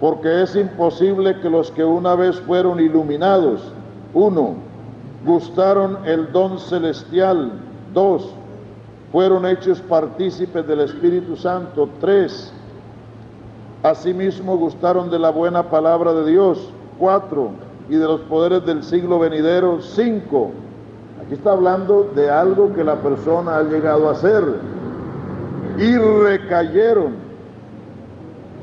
porque es imposible que los que una vez fueron iluminados, 1, gustaron el don celestial, 2, fueron hechos partícipes del Espíritu Santo, 3, asimismo gustaron de la buena palabra de Dios, 4, y de los poderes del siglo venidero, 5. Aquí está hablando de algo que la persona ha llegado a hacer, y recayeron,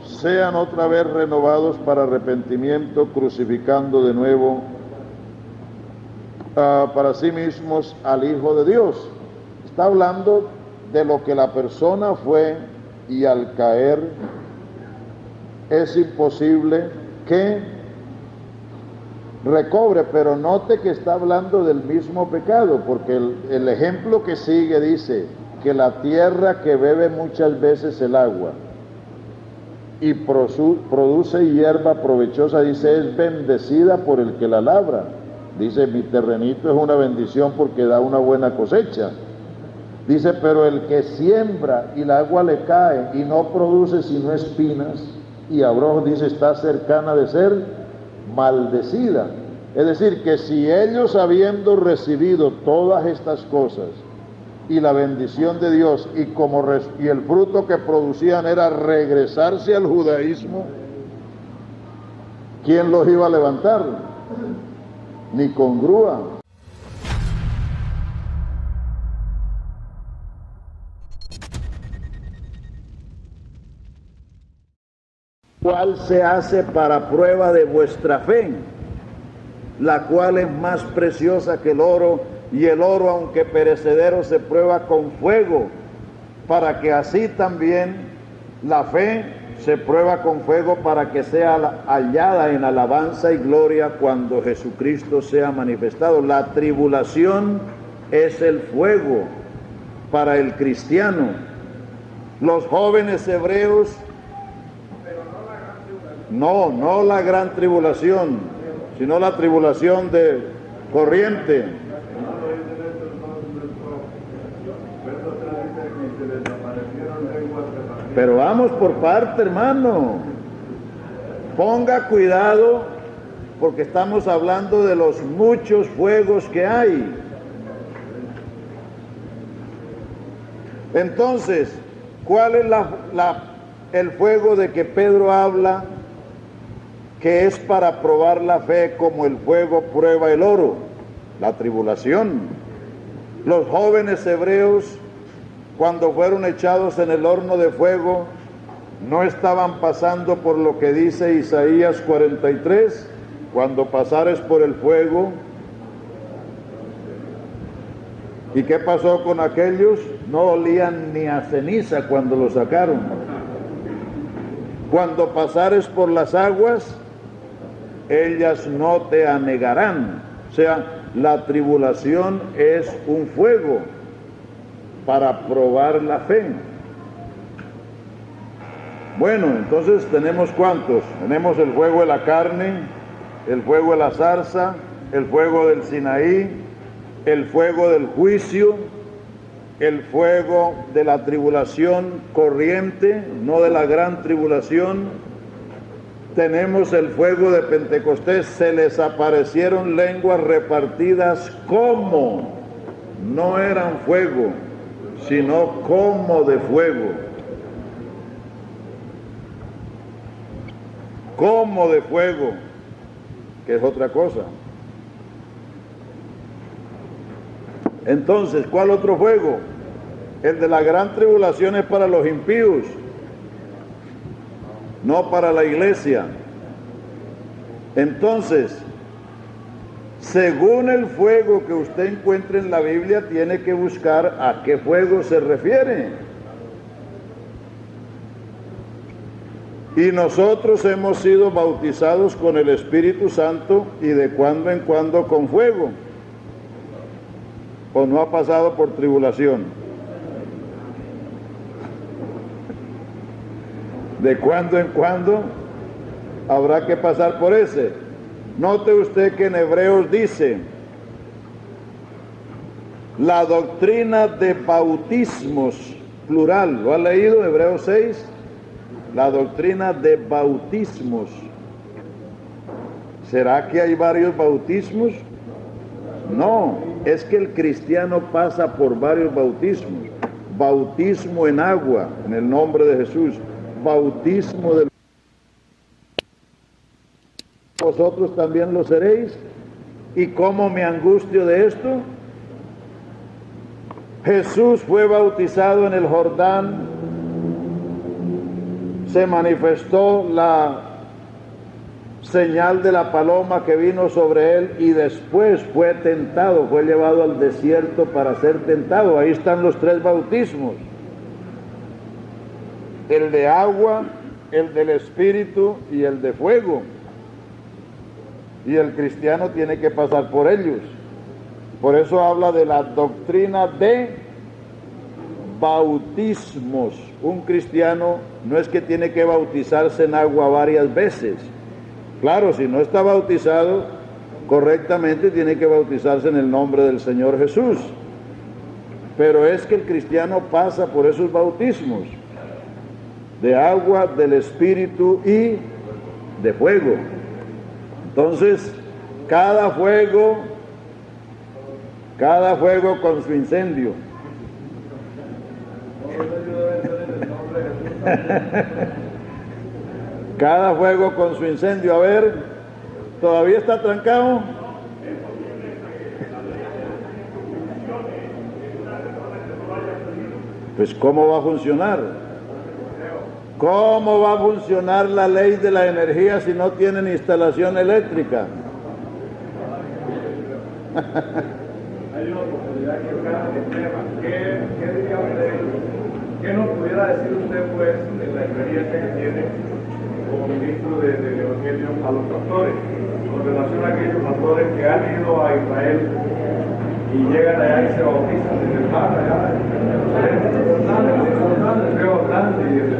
sean otra vez renovados para arrepentimiento, crucificando de nuevo para sí mismos al Hijo de Dios. Está hablando de lo que la persona fue, y al caer es imposible que recobre, pero note que está hablando del mismo pecado, porque el ejemplo que sigue dice que la tierra que bebe muchas veces el agua y produce hierba provechosa, dice, es bendecida por el que la labra. Dice, mi terrenito es una bendición porque da una buena cosecha. Dice, pero el que siembra y el agua le cae y no produce sino espinas y abrojos, dice, está cercana de ser maldecida. Es decir, que si ellos, habiendo recibido todas estas cosas y la bendición de Dios, y el fruto que producían era regresarse al judaísmo, ¿quién los iba a levantar? Ni con grúa. ¿Cuál se hace para prueba de vuestra fe? La cual es más preciosa que el oro, y el oro, aunque perecedero, se prueba con fuego, para que así también la fe se prueba con fuego, para que sea hallada en alabanza y gloria cuando Jesucristo sea manifestado. La tribulación es el fuego para el cristiano. Los jóvenes hebreos, no la gran tribulación, sino la tribulación de corriente. Pero vamos por parte, hermano. Ponga cuidado, porque estamos hablando de los muchos fuegos que hay. Entonces, ¿cuál es el fuego de que Pedro habla, que es para probar la fe, como el fuego prueba el oro? La tribulación. Los jóvenes hebreos, cuando fueron echados en el horno de fuego, no estaban pasando por lo que dice Isaías 43, cuando pasares por el fuego. ¿Y qué pasó con aquellos? No olían ni a ceniza cuando lo sacaron. Cuando pasares por las aguas, ellas no te anegarán. O sea, la tribulación es un fuego para probar la fe. Bueno, entonces tenemos ¿cuántos? Tenemos el fuego de la carne, el fuego de la zarza, el fuego del Sinaí, el fuego del juicio, el fuego de la tribulación corriente, no de la gran tribulación. Tenemos el fuego de Pentecostés, se les aparecieron lenguas repartidas como, no eran fuego, sino como de fuego. Como de fuego, que es otra cosa. Entonces, ¿cuál otro fuego? El de la gran tribulación es para los impíos, no para la iglesia. Entonces, según el fuego que usted encuentre en la Biblia, tiene que buscar a qué fuego se refiere. Y nosotros hemos sido bautizados con el Espíritu Santo, y de cuando en cuando con fuego. ¿O no ha pasado por tribulación? De cuando en cuando habrá que pasar por ese. Note usted que en Hebreos dice, la doctrina de bautismos, plural, ¿lo ha leído? Hebreos 6, la doctrina de bautismos. ¿Será que hay varios bautismos? No, es que el cristiano pasa por varios bautismos. Bautismo en agua, en el nombre de Jesús. Bautismo de vosotros también lo seréis. ¿Y cómo me angustio de esto? Jesús fue bautizado en el Jordán, se manifestó la señal de la paloma que vino sobre él y después fue tentado, fue llevado al desierto para ser tentado. Ahí están los tres bautismos: el de agua, el del Espíritu y el de fuego. Y el cristiano tiene que pasar por ellos. Por eso habla de la doctrina de bautismos. Un cristiano no es que tiene que bautizarse en agua varias veces. Claro, si no está bautizado correctamente, tiene que bautizarse en el nombre del Señor Jesús. Pero es que el cristiano pasa por esos bautismos de agua, del Espíritu y de fuego. Entonces, cada fuego con su incendio. Cada fuego con su incendio. A ver, ¿todavía está trancado? Pues ¿cómo va a funcionar? ¿Cómo va a funcionar la ley de la energía si no tienen instalación eléctrica? Hay una oportunidad que acá el tema. ¿Qué diría usted? ¿Qué nos pudiera decir usted, pues, en la experiencia que tiene como ministro del Evangelio a los pastores, con relación a aquellos pastores que han ido a Israel y llegan allá y se bautizan desde el mar allá?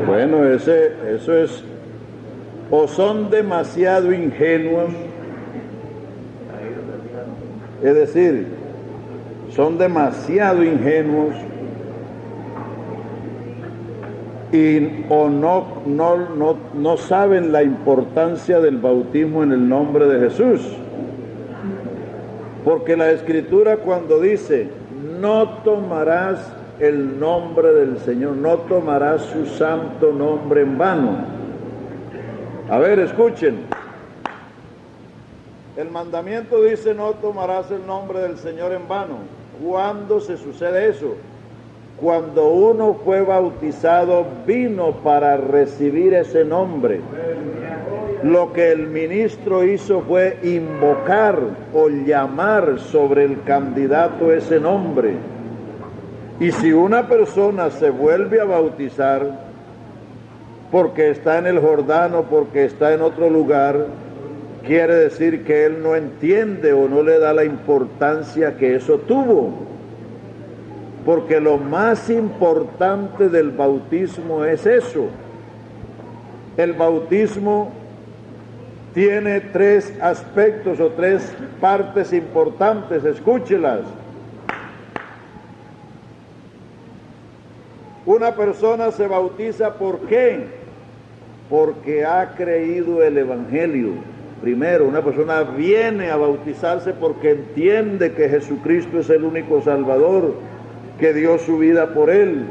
Bueno, eso es, o son demasiado ingenuos, es decir, son demasiado ingenuos o no saben la importancia del bautismo en el nombre de Jesús. Porque la Escritura, cuando dice no tomarás el nombre del Señor, no tomarás su santo nombre en vano. A ver, escuchen. El mandamiento dice no tomarás el nombre del Señor en vano. ¿Cuándo se sucede eso? Cuando uno fue bautizado, vino para recibir ese nombre. Lo que el ministro hizo fue invocar o llamar sobre el candidato ese nombre. Y si una persona se vuelve a bautizar porque está en el Jordán o porque está en otro lugar, quiere decir que él no entiende o no le da la importancia que eso tuvo. Porque lo más importante del bautismo es eso. El bautismo tiene tres aspectos o tres partes importantes, escúchelas. Una persona se bautiza, ¿por qué? Porque ha creído el Evangelio. Primero, una persona viene a bautizarse porque entiende que Jesucristo es el único Salvador, que dio su vida por él.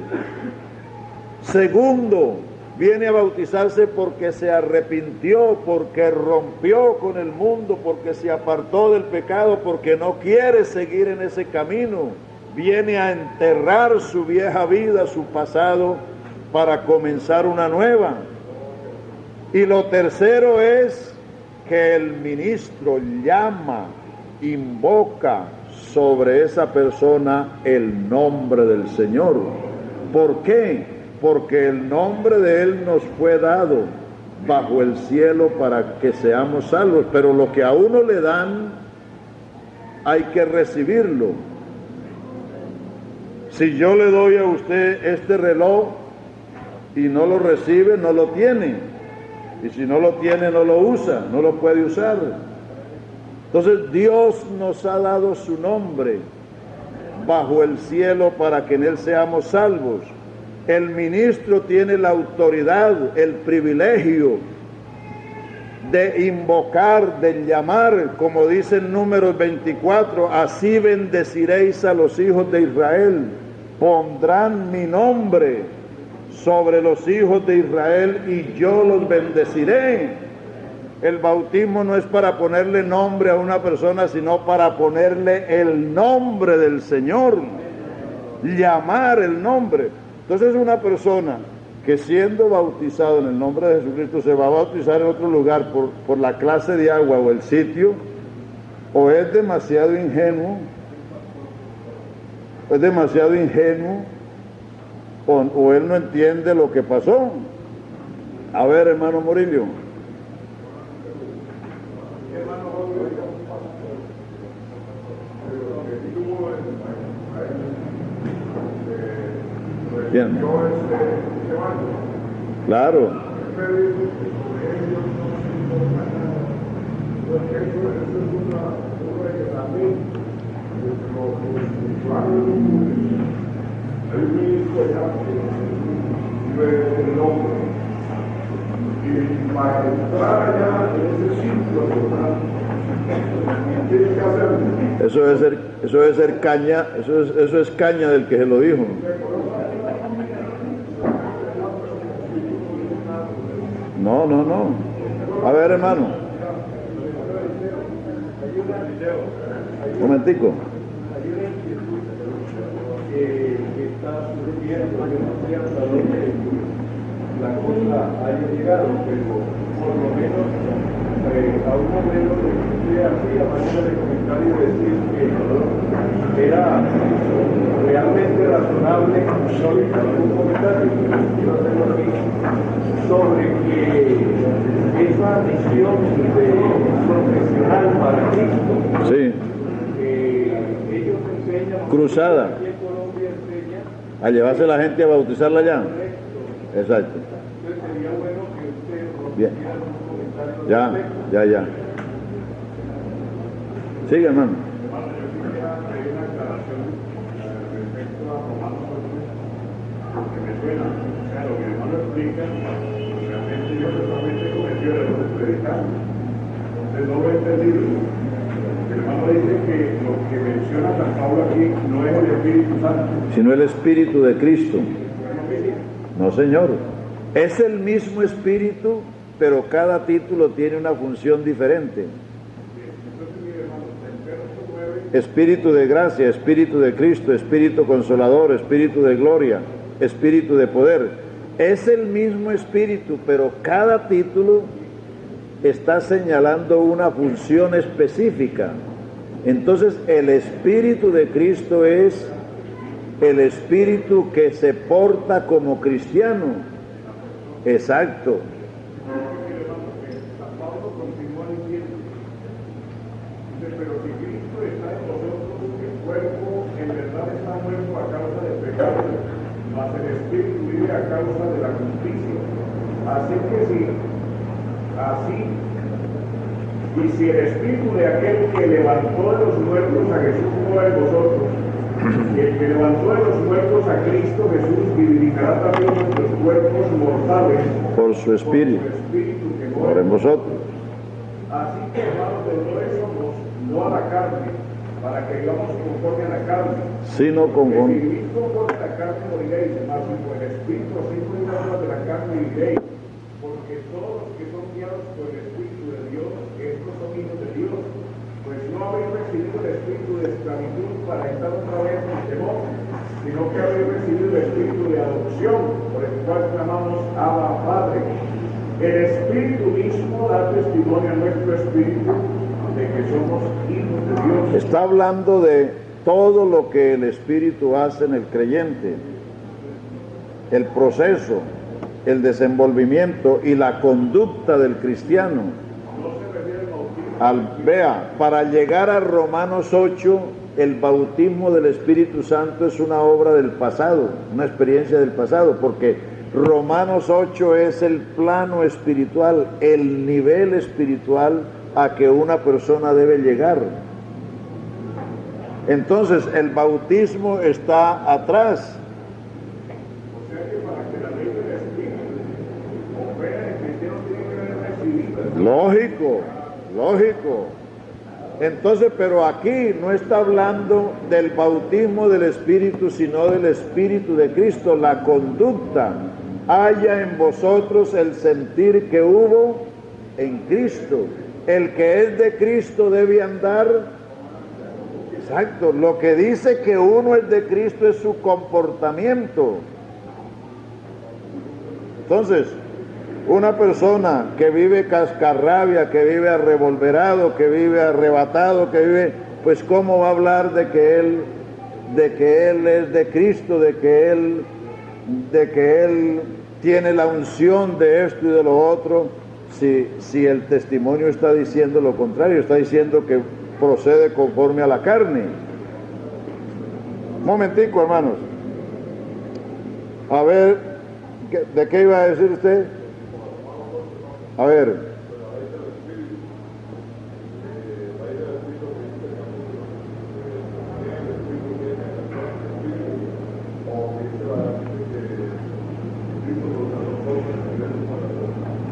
Segundo, viene a bautizarse porque se arrepintió, porque rompió con el mundo, porque se apartó del pecado, porque no quiere seguir en ese camino. Viene a enterrar su vieja vida, su pasado, para comenzar una nueva. Y lo tercero es que el ministro llama, invoca sobre esa persona el nombre del Señor. ¿Por qué? Porque el nombre de Él nos fue dado bajo el cielo para que seamos salvos, pero lo que a uno le dan hay que recibirlo. Si yo le doy a usted este reloj y no lo recibe, no lo tiene. Y si no lo tiene, no lo usa, no lo puede usar. Entonces Dios nos ha dado su nombre bajo el cielo para que en Él seamos salvos. El ministro tiene la autoridad, el privilegio de invocar, de llamar, como dice en Números 24, así bendeciréis a los hijos de Israel, pondrán mi nombre sobre los hijos de Israel y yo los bendeciré. El bautismo no es para ponerle nombre a una persona, sino para ponerle el nombre del Señor, llamar el nombre. Entonces una persona que siendo bautizado en el nombre de Jesucristo se va a bautizar en otro lugar por la clase de agua o el sitio, o es demasiado ingenuo, o él no entiende lo que pasó. A ver, hermano Murillo. Bien. Claro. Y para entrar allá en ese sitio, tiene que hacer. Eso debe ser caña, eso es caña del que se lo dijo. No. A ver, hermano. Un momentico. Que está surgiendo, yo no sé hasta dónde la cosa haya llegado, pero por lo menos a un momento de así, a manera de comentario, decir que era realmente razonable, no hice algún comentario, quiero hacerlo aquí, sobre que esa misión de profesional para Cristo, Sí. ellos enseñan, Cruzada. aquí en Colombia enseñan, A llevarse a la gente a bautizarla allá. Exacto. entonces sería bueno que usted Bien. hiciera un comentario. Ya. Sigue, hermano. Hermano, yo quisiera hacer una aclaración respecto a Romanos 8, porque me suena, o sea, lo que el hermano explica, realmente yo personalmente cometí el error de predicar, entonces no lo he entendido. El hermano dice que lo que menciona San Pablo aquí no es el Espíritu Santo, Sino el Espíritu de Cristo. No, señor. Es el mismo Espíritu, pero cada título tiene una función diferente. Espíritu de gracia, Espíritu de Cristo, Espíritu consolador, Espíritu de gloria, Espíritu de poder. Es el mismo Espíritu, pero cada título está señalando una función específica. Entonces, el Espíritu de Cristo es el Espíritu que se porta como cristiano. Exacto. San Pablo continúa diciendo, dice, pero si Cristo está en nosotros, el cuerpo en verdad está muerto a causa del pecado, mas el Espíritu vive a causa de la justicia. Así que y si el Espíritu de aquel que levantó de los muertos a Jesús mora en vosotros, y el que levantó de los muertos a Cristo Jesús vivificará también nuestros cuerpos mortales Por su Espíritu, que por mora en vosotros. Así que, hermanos, deudores somos, no a la carne, para que vivamos conforme a la carne. Sino Si conforme. vivís conforme a la carne moriréis, mas si por el Espíritu así por las obras de la carne viviréis. Porque todos los que son guiados por el Espíritu de Dios, estos son hijos de Dios. Pues no habéis recibido el espíritu de esclavitud para estar otra vez en temor, sino que habéis recibido el espíritu de adopción, por el cual clamamos Abba, Padre. El Espíritu mismo da testimonio a nuestro espíritu de que somos hijos de Dios. Está hablando de todo lo que el Espíritu hace en el creyente, el proceso, el desenvolvimiento y la conducta del cristiano. Vea, para llegar a Romanos 8, el bautismo del Espíritu Santo es una obra del pasado, una experiencia del pasado, porque Romanos 8 es el plano espiritual, el nivel espiritual a que una persona debe llegar. Entonces, el bautismo está atrás. O sea que Lógico, lógico. Entonces, pero aquí no está hablando del bautismo del Espíritu, sino del Espíritu de Cristo, la conducta. Haya en vosotros el sentir que hubo en Cristo. El que es de Cristo debe andar. Exacto, lo que dice que uno es de Cristo es su comportamiento. Entonces, una persona que vive cascarrabia, que vive arrevolverado, que vive arrebatado, que vive, pues cómo va a hablar de que él es de Cristo, de que él tiene la unción de esto y de lo otro, si el testimonio está diciendo lo contrario, está diciendo que procede conforme a la carne. Un momentico, hermanos. A ver, ¿de qué iba a decir usted? A ver.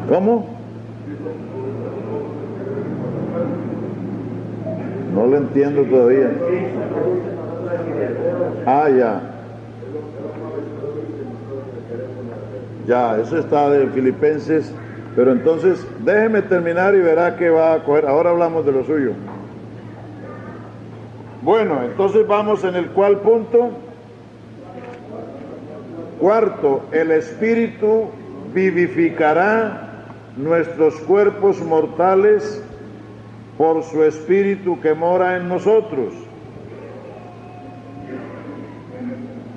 ¿Cómo? No lo entiendo todavía. Ah, ya. Ya, eso está de Filipenses. Pero entonces, déjeme terminar y verá que va a coger. Ahora hablamos de lo suyo. Bueno, entonces vamos en el cual punto. Cuarto, el Espíritu vivificará nuestros cuerpos mortales por su Espíritu que mora en nosotros.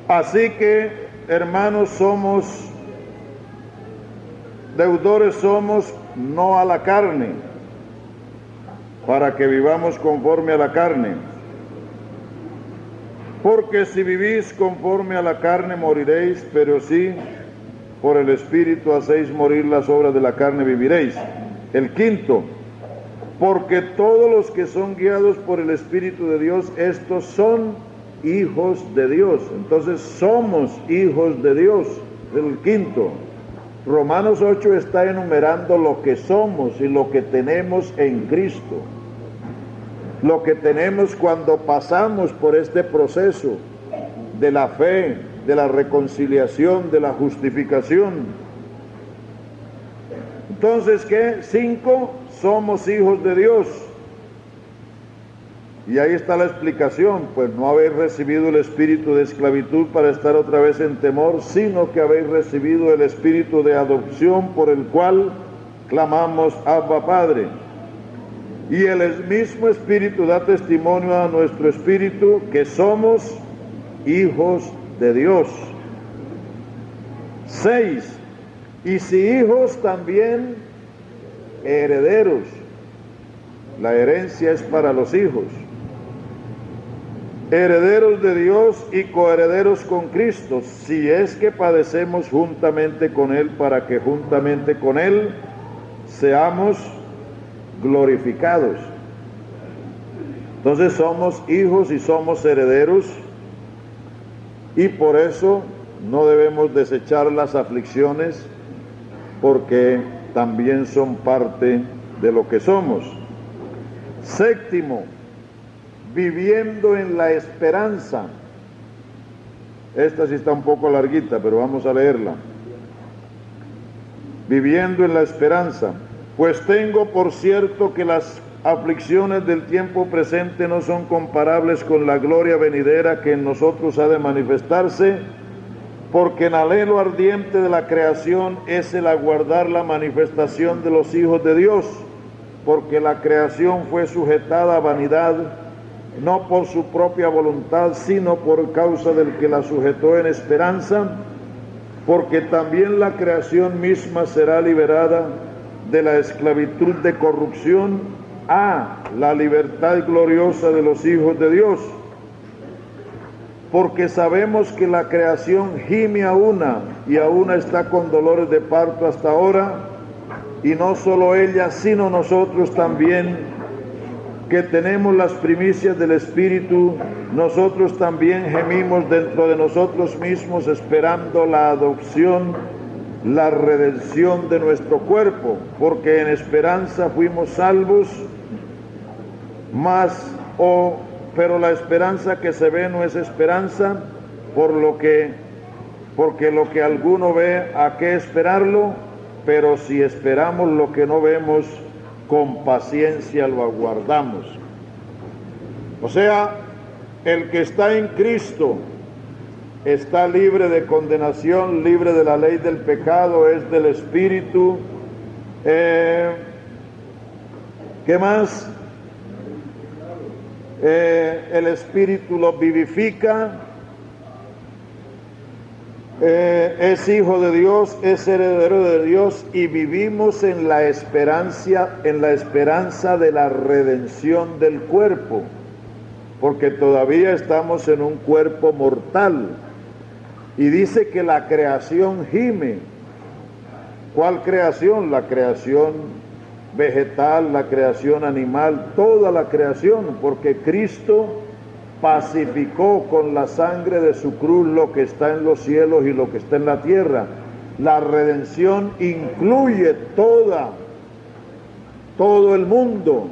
Así que, hermanos, deudores somos no a la carne, para que vivamos conforme a la carne. Porque si vivís conforme a la carne moriréis, pero si por el Espíritu hacéis morir las obras de la carne viviréis. El quinto, porque todos los que son guiados por el Espíritu de Dios, estos son hijos de Dios. Entonces somos hijos de Dios. El quinto. Romanos 8 está enumerando lo que somos y lo que tenemos en Cristo. Lo que tenemos cuando pasamos por este proceso de la fe, de la reconciliación, de la justificación. Entonces, ¿qué? 5, somos hijos de Dios. Y ahí está la explicación, pues no habéis recibido el espíritu de esclavitud para estar otra vez en temor, sino que habéis recibido el espíritu de adopción por el cual clamamos Abba Padre. Y el mismo espíritu da testimonio a nuestro espíritu que somos hijos de Dios. 6, y si hijos también herederos. La herencia es para los hijos. Herederos de Dios y coherederos con Cristo, si es que padecemos juntamente con Él, para que juntamente con Él seamos glorificados. Entonces somos hijos y somos herederos, y por eso no debemos desechar las aflicciones, porque también son parte de lo que somos. 7, viviendo en la esperanza. Esta sí está un poco larguita, pero vamos a leerla. Viviendo en la esperanza. Pues tengo por cierto que las aflicciones del tiempo presente no son comparables con la gloria venidera que en nosotros ha de manifestarse, porque en anhelo ardiente de la creación es el aguardar la manifestación de los hijos de Dios, porque la creación fue sujetada a vanidad, no por su propia voluntad, sino por causa del que la sujetó en esperanza, porque también la creación misma será liberada de la esclavitud de corrupción a la libertad gloriosa de los hijos de Dios. Porque sabemos que la creación gime a una y a una está con dolores de parto hasta ahora, y no solo ella, sino nosotros también, que tenemos las primicias del Espíritu, nosotros también gemimos dentro de nosotros mismos, esperando la adopción, la redención de nuestro cuerpo, porque en esperanza fuimos salvos, pero la esperanza que se ve no es esperanza, porque lo que alguno ve, ¿a qué esperarlo? Pero si esperamos lo que no vemos, con paciencia lo aguardamos. O sea, el que está en Cristo está libre de condenación, libre de la ley del pecado, es del Espíritu. ¿Qué más? El Espíritu lo vivifica, es hijo de Dios, es heredero de Dios, y vivimos en la esperanza de la redención del cuerpo, porque todavía estamos en un cuerpo mortal. Y dice que la creación gime. ¿Cuál creación? La creación vegetal, la creación animal, toda la creación, porque Cristo pacificó con la sangre de su cruz lo que está en los cielos y lo que está en la tierra. La redención incluye todo el mundo.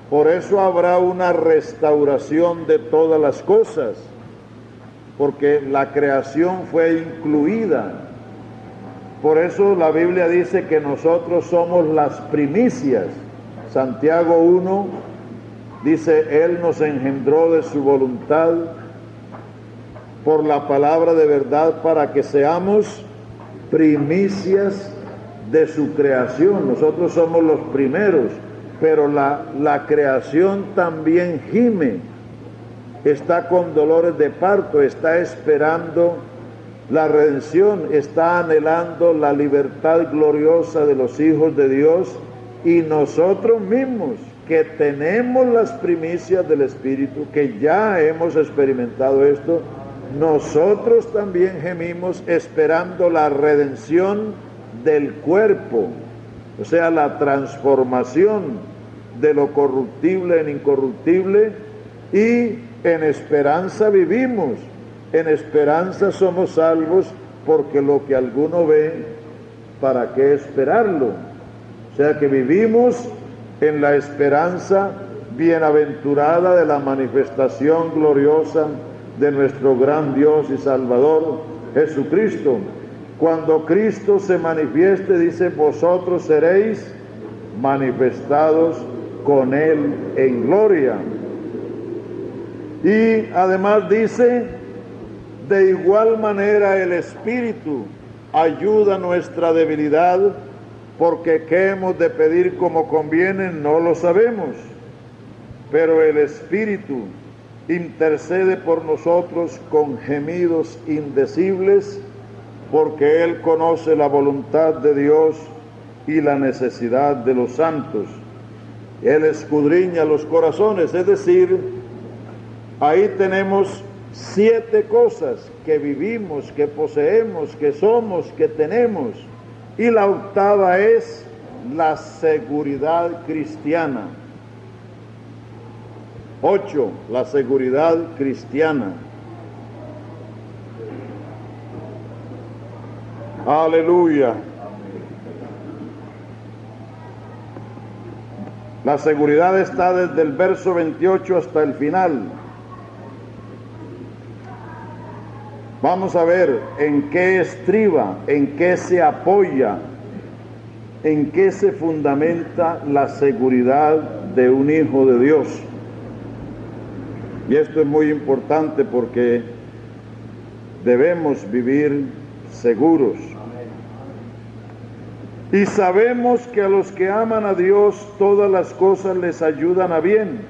Por eso habrá una restauración de todas las cosas, porque la creación fue incluida. Por eso la Biblia dice que nosotros somos las primicias. Santiago 1 dice, Él nos engendró de su voluntad por la palabra de verdad para que seamos primicias de su creación. Nosotros somos los primeros, pero la creación también gime, está con dolores de parto, está esperando la redención, está anhelando la libertad gloriosa de los hijos de Dios, y nosotros mismos que tenemos las primicias del Espíritu, que ya hemos experimentado esto, nosotros también gemimos esperando la redención del cuerpo, o sea, la transformación de lo corruptible en incorruptible, y en esperanza vivimos, en esperanza somos salvos, porque lo que alguno ve, ¿para qué esperarlo? O sea que vivimos en la esperanza bienaventurada de la manifestación gloriosa de nuestro gran Dios y Salvador Jesucristo. Cuando Cristo se manifieste, dice, vosotros seréis manifestados con Él en gloria. Y además dice, de igual manera el Espíritu ayuda nuestra debilidad, porque qué hemos de pedir como conviene no lo sabemos, pero el Espíritu intercede por nosotros con gemidos indecibles, porque Él conoce la voluntad de Dios y la necesidad de los santos. Él escudriña los corazones, es decir, ahí tenemos 7 cosas que vivimos, que poseemos, que somos, que tenemos. Y la octava es la seguridad cristiana. 8, la seguridad cristiana. Aleluya. La seguridad está desde el verso 28 hasta el final. Vamos a ver en qué estriba, en qué se apoya, en qué se fundamenta la seguridad de un hijo de Dios. Y esto es muy importante porque debemos vivir seguros. Y sabemos que a los que aman a Dios todas las cosas les ayudan a bien.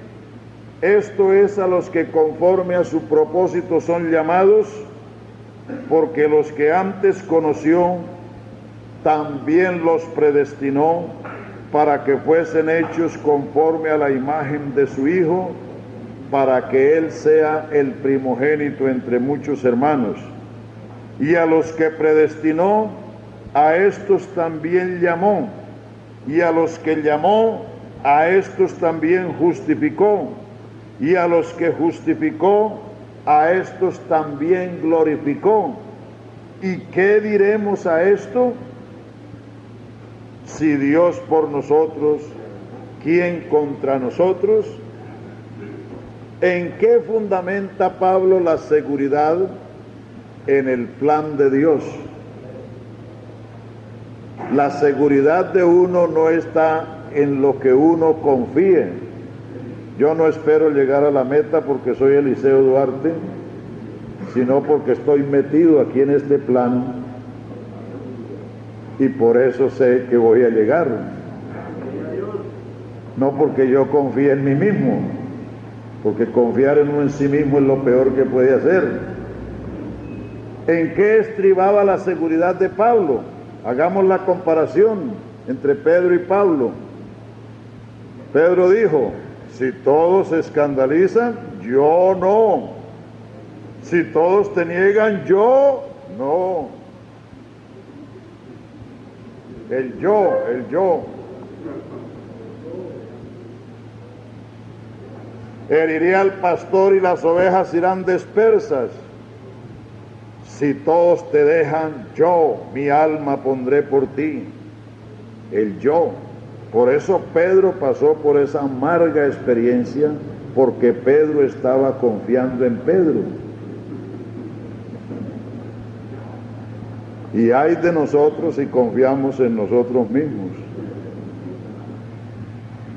Esto es, a los que conforme a su propósito son llamados, porque los que antes conoció, también los predestinó para que fuesen hechos conforme a la imagen de su Hijo, para que Él sea el primogénito entre muchos hermanos. Y a los que predestinó, a estos también llamó, y a los que llamó, a estos también justificó, y a los que justificó, a estos también glorificó, ¿Y qué diremos a esto? Si Dios por nosotros, ¿quién contra nosotros? ¿En qué fundamenta Pablo la seguridad? En el plan de Dios. La seguridad de uno no está en lo que uno confíe. Yo no espero llegar a la meta porque soy Eliseo Duarte, sino porque estoy metido aquí en este plan y por eso sé que voy a llegar. No porque yo confíe en mí mismo, porque confiar en uno en sí mismo es lo peor que puede hacer. ¿En qué estribaba la seguridad de Pablo? Hagamos la comparación entre Pedro y Pablo. Pedro dijo, si todos se escandalizan, yo no. Si todos te niegan, yo no. El yo. Heriré al pastor y las ovejas irán dispersas. Si todos te dejan, yo, mi alma pondré por ti. El yo. Por eso Pedro pasó por esa amarga experiencia, porque Pedro estaba confiando en Pedro. Y ay de nosotros si confiamos en nosotros mismos.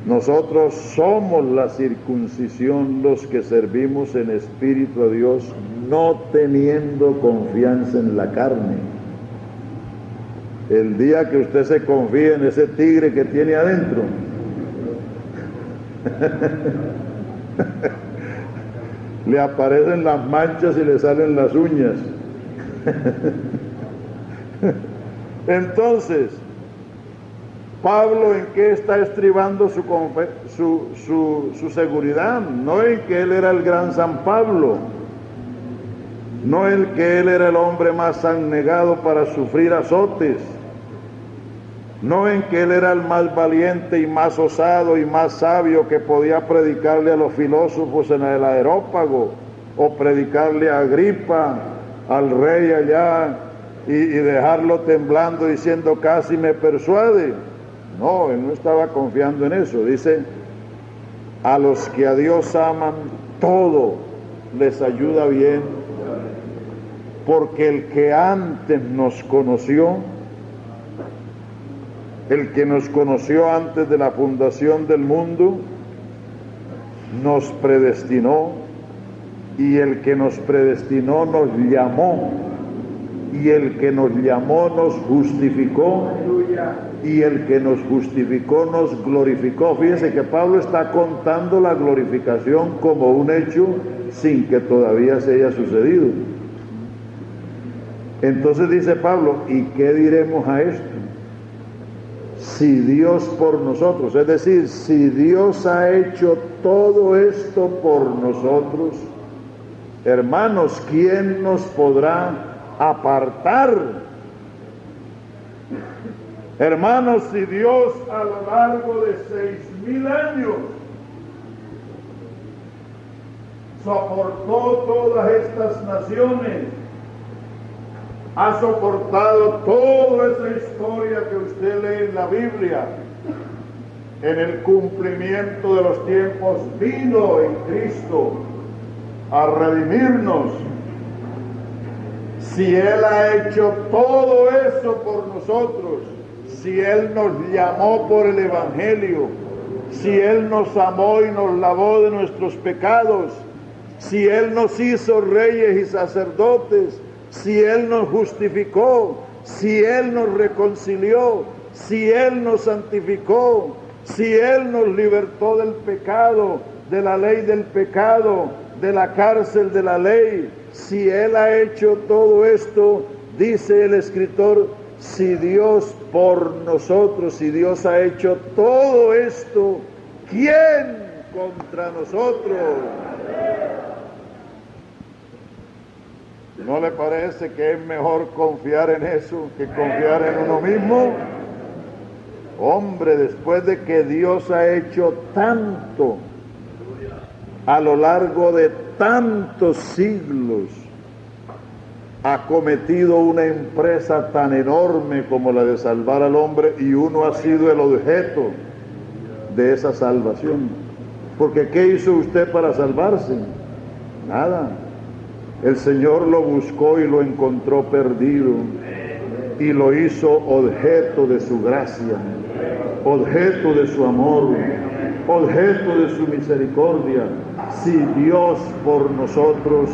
Nosotros somos la circuncisión, los que servimos en espíritu a Dios, no teniendo confianza en la carne. El día que usted se confíe en ese tigre que tiene adentro, le aparecen las manchas y le salen las uñas. Entonces, Pablo, ¿en qué está estribando su seguridad? No en que él era el gran San Pablo, no en que él era el hombre más abnegado para sufrir azotes, no en que él era el más valiente y más osado y más sabio que podía predicarle a los filósofos en el Areópago, o predicarle a Agripa, al rey allá, y dejarlo temblando diciendo casi me persuade. No, él no estaba confiando en eso. Dice, a los que a Dios aman, todo les ayuda bien, porque el que antes nos conoció, el que nos conoció antes de la fundación del mundo, nos predestinó, y el que nos predestinó nos llamó, y el que nos llamó nos justificó, y el que nos justificó nos glorificó. Fíjense que Pablo está contando la glorificación como un hecho sin que todavía se haya sucedido. Entonces dice Pablo, ¿y qué diremos a esto? Si Dios por nosotros, es decir, si Dios ha hecho todo esto por nosotros, hermanos, ¿quién nos podrá apartar? Hermanos, si Dios a lo largo de 6,000 años soportó todas estas naciones, ha soportado toda esa historia que usted lee en la Biblia, en el cumplimiento de los tiempos vino en Cristo a redimirnos. Si Él ha hecho todo eso por nosotros, si Él nos llamó por el Evangelio, si Él nos amó y nos lavó de nuestros pecados, si Él nos hizo reyes y sacerdotes, si Él nos justificó, si Él nos reconcilió, si Él nos santificó, si Él nos libertó del pecado, de la ley del pecado, de la cárcel de la ley, si Él ha hecho todo esto, dice el escritor, si Dios por nosotros, si Dios ha hecho todo esto, ¿quién contra nosotros? ¿No le parece que es mejor confiar en eso que confiar en uno mismo? Hombre, después de que Dios ha hecho tanto a lo largo de tantos siglos, ha cometido una empresa tan enorme como la de salvar al hombre y uno ha sido el objeto de esa salvación. Porque ¿qué hizo usted para salvarse? Nada. El Señor lo buscó y lo encontró perdido y lo hizo objeto de su gracia, objeto de su amor, objeto de su misericordia. Si Dios por nosotros,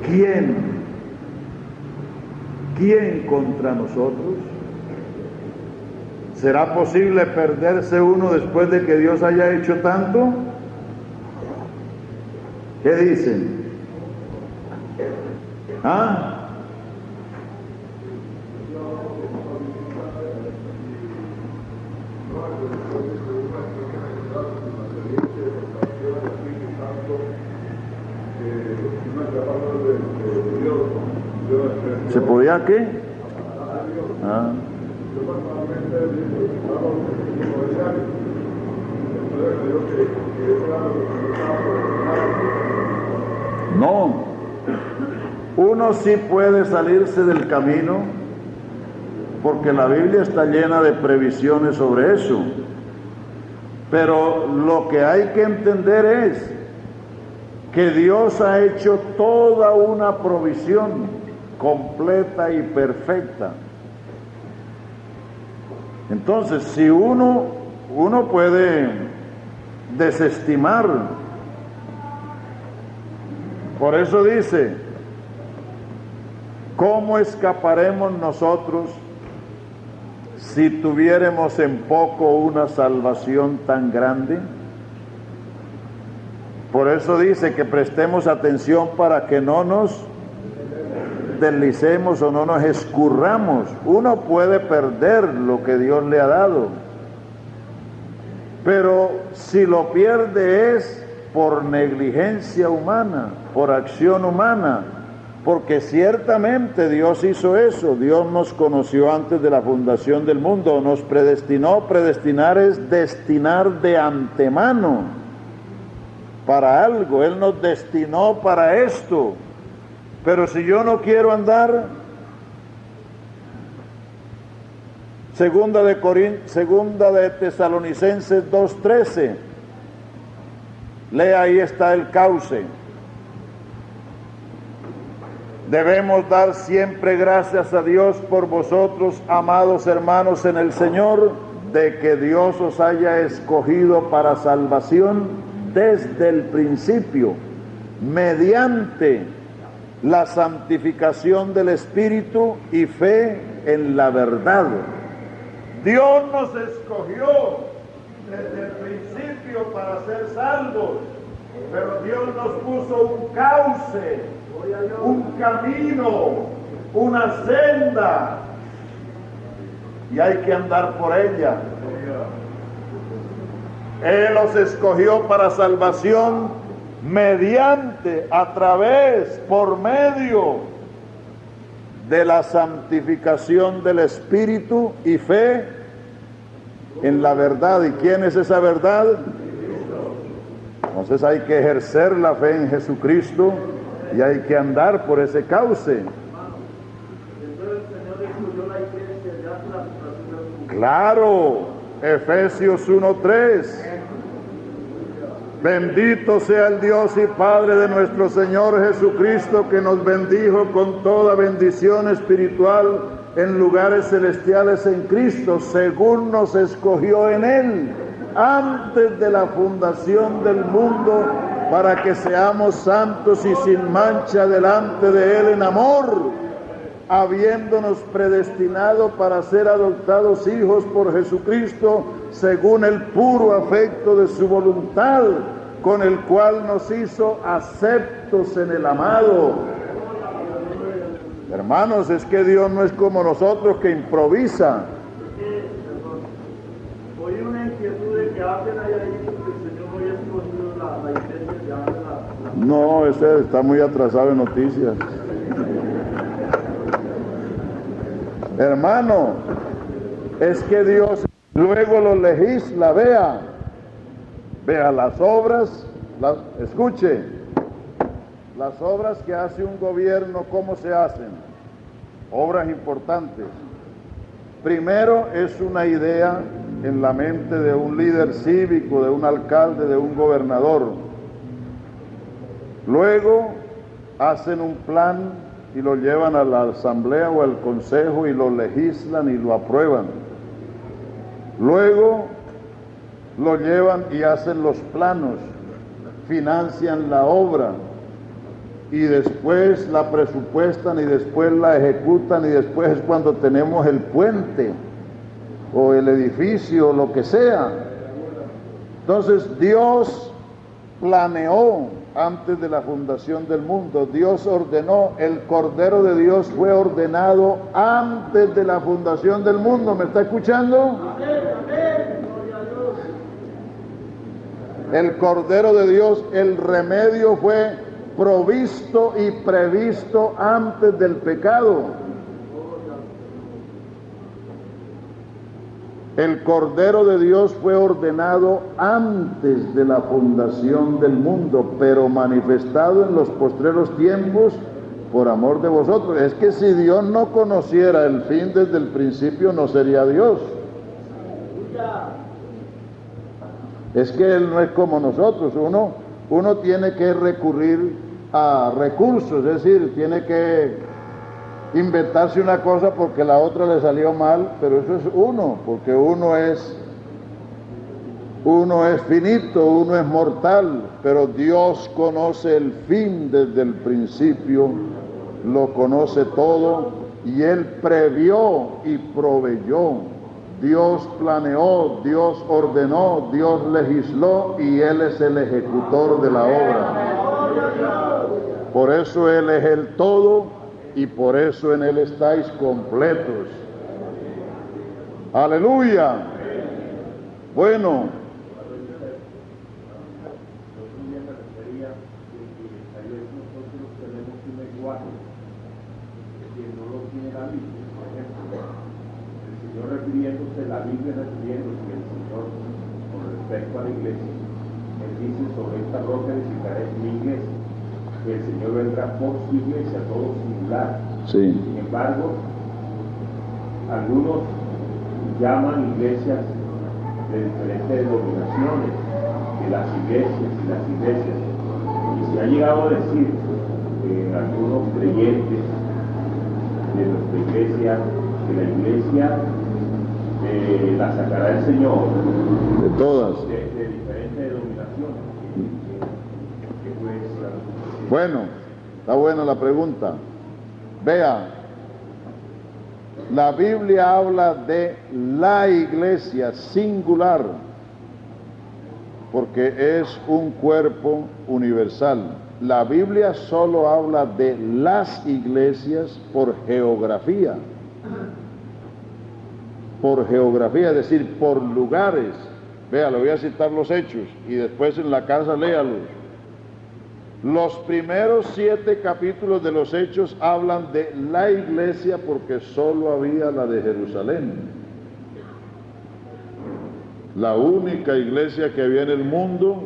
¿quién contra nosotros? ¿Será posible perderse uno después de que Dios haya hecho tanto? ¿Qué dicen? ¿Ah? ¿Se podía qué? Ah. No, uno sí puede salirse del camino porque la Biblia está llena de previsiones sobre eso, pero lo que hay que entender es que Dios ha hecho toda una provisión completa y perfecta. Entonces, si uno puede desestimar, por eso dice, ¿cómo escaparemos nosotros si tuviéramos en poco una salvación tan grande? Por eso dice que prestemos atención para que no nos deslicemos o no nos escurramos. Uno puede perder lo que Dios le ha dado, pero si lo pierde es por negligencia humana, por acción humana, porque ciertamente Dios hizo eso. Dios nos conoció antes de la fundación del mundo, nos predestinó. Predestinar es destinar de antemano para algo. Él nos destinó para esto. Pero si yo no quiero andar, segunda de Tesalonicenses 2:13, lea, ahí está el cauce. Debemos dar siempre gracias a Dios por vosotros, amados hermanos en el Señor, de que Dios os haya escogido para salvación desde el principio, mediante la santificación del Espíritu y fe en la verdad. Dios nos escogió desde el principio para ser salvos, pero Dios nos puso un cauce, un camino, una senda, y hay que andar por ella. Él los escogió para salvación mediante, a través, por medio de la santificación del Espíritu y fe en la verdad. ¿Y quién es esa verdad? Entonces hay que ejercer la fe en Jesucristo y hay que andar por ese cauce. Claro, Efesios 1:3. Bendito sea el Dios y Padre de nuestro Señor Jesucristo, que nos bendijo con toda bendición espiritual en lugares celestiales en Cristo, según nos escogió en Él, antes de la fundación del mundo, para que seamos santos y sin mancha delante de Él en amor, habiéndonos predestinado para ser adoptados hijos por Jesucristo, según el puro afecto de su voluntad, con el cual nos hizo aceptos en el amado. Hermanos, es que Dios no es como nosotros, que improvisa. Oí una inquietud de que apenas haya dicho que el Señor no había escogido la iglesia de antes. No, ese está muy atrasado en noticias. Hermano, es que Dios luego lo legisla. Vea las obras, escuche, las obras que hace un gobierno, ¿cómo se hacen? obras importantes. Primero es una idea en la mente de un líder cívico, de un alcalde, de un gobernador. Luego hacen un plan y lo llevan a la asamblea o al consejo y lo legislan y lo aprueban. Luego lo llevan y hacen los planos, financian la obra y después la presupuestan y después la ejecutan y después es cuando tenemos el puente o el edificio o lo que sea. Entonces Dios planeó antes de la fundación del mundo. Dios ordenó, el Cordero de Dios fue ordenado antes de la fundación del mundo. ¿Me está escuchando? El Cordero de Dios, el remedio fue provisto y previsto antes del pecado. El Cordero de Dios fue ordenado antes de la fundación del mundo, pero manifestado en los postreros tiempos por amor de vosotros. Es que si Dios no conociera el fin desde el principio, no sería Dios. Es que Él no es como nosotros. Uno tiene que recurrir a recursos, es decir, tiene que inventarse una cosa porque la otra le salió mal, pero eso es uno, porque uno es finito, uno es mortal, pero Dios conoce el fin desde el principio, lo conoce todo, y Él previó y proveyó. Dios planeó, Dios ordenó, Dios legisló, y Él es el ejecutor de la obra. Por eso Él es el todo, y por eso en Él estáis completos. ¡Aleluya! Bueno. Refiriéndose a la Biblia, refiriéndose al Señor con respecto a la iglesia, Él dice: sobre esta roca edificaré mi iglesia, que el Señor vendrá por su iglesia, todo singular. Sí. Sin embargo, algunos llaman iglesias de diferentes denominaciones, de las iglesias, y se ha llegado a decir que algunos creyentes de nuestra iglesia, que la iglesia la sacará el Señor de todas, de diferentes denominaciones. Bueno, está buena la pregunta. Vea, la Biblia habla de la iglesia singular, porque es un cuerpo universal. La Biblia solo habla de las iglesias por geografía. Por geografía, es decir, por lugares. Vea, le voy a citar los hechos y después en la casa léalos. Los primeros 7 capítulos de los hechos hablan de la iglesia porque solo había la de Jerusalén. La única iglesia que había en el mundo,